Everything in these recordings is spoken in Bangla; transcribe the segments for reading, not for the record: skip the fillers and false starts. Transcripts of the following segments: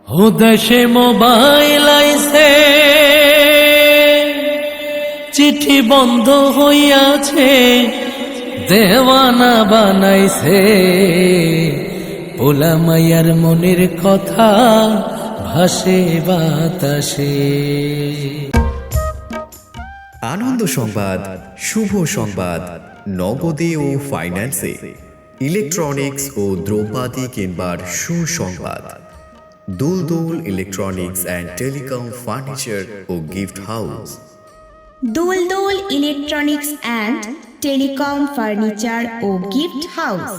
দেশে মোবাইল আইছে, চিঠি বন্ধ হইয়াছে, দেওয়ানা বানাইছে। পোলা মাইয়ার মনের কথা ভাসে বাতাসে। আনন্দ সংবাদ, শুভ সংবাদ, নগদে ও ফাইন্যান্সে ইলেকট্রনিক্স ও দ্রব্যাদি কিনবার সুসংবাদ। Duldul electronics and telecom furniture ও gift house. Duldul electronics and telecom furniture ও গিফট হাউস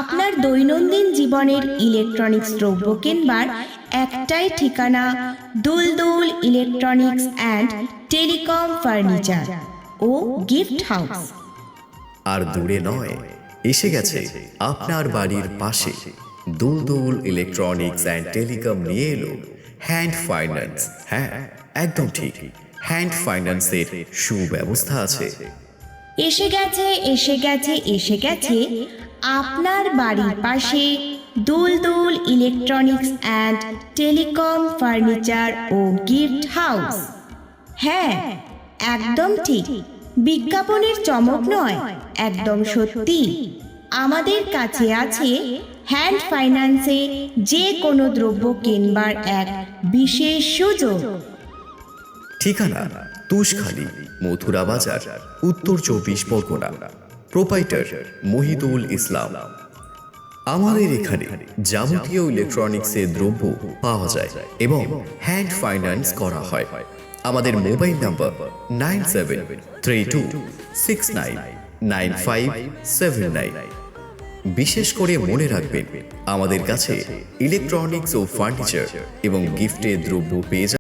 আপনার দৈনন্দিন জীবনের ইলেকট্রনিক্স দ্রব্য কিনবার একটাই ঠিকানা, Duldul electronics and telecom furniture ও গিফট হাউস। আর দূরে নয়, এসে গেছে আপনার বাড়ির পাশে। দুলদুল ইলেকট্রনিক্স অ্যান্ড টেলিকম নিয়ে এলো হ্যান্ড ফাইন্যান্স। হ্যাঁ, একদম ঠিক, হ্যান্ড ফাইন্যান্সের সুব্যবস্থা আছে। এসে গেছে এসে গেছে এসে গেছে আপনার বাড়ির পাশে Duldul electronics and telecom furniture ও গিফট হাউস। হ্যাঁ, একদম ঠিক, বিজ্ঞাপনের চমক নয়, একদম সত্যি। আমাদের কাছে আছে হ্যান্ড ফাইন্যান্সে যে কোনো দ্রব্য কিনবার এক বিশেষ সুযোগ। ঠিকানা তুষখালী, মথুরা বাজার, উত্তর 24 পরগনা। প্রোপাইটার মহিদুল ইসলাম। আমাদের এখানে যাবতীয় ইলেকট্রনিক্সের দ্রব্য পাওয়া যায় এবং হ্যান্ড ফাইন্যান্স করা হয়। আমাদের মোবাইল নাম্বার 9732699579। বিশেষ করে মনে রাখবেন, আমাদের কাছে ইলেকট্রনিক্স ও ফার্নিচার এবং গিফটের দ্রব্য পেয়ে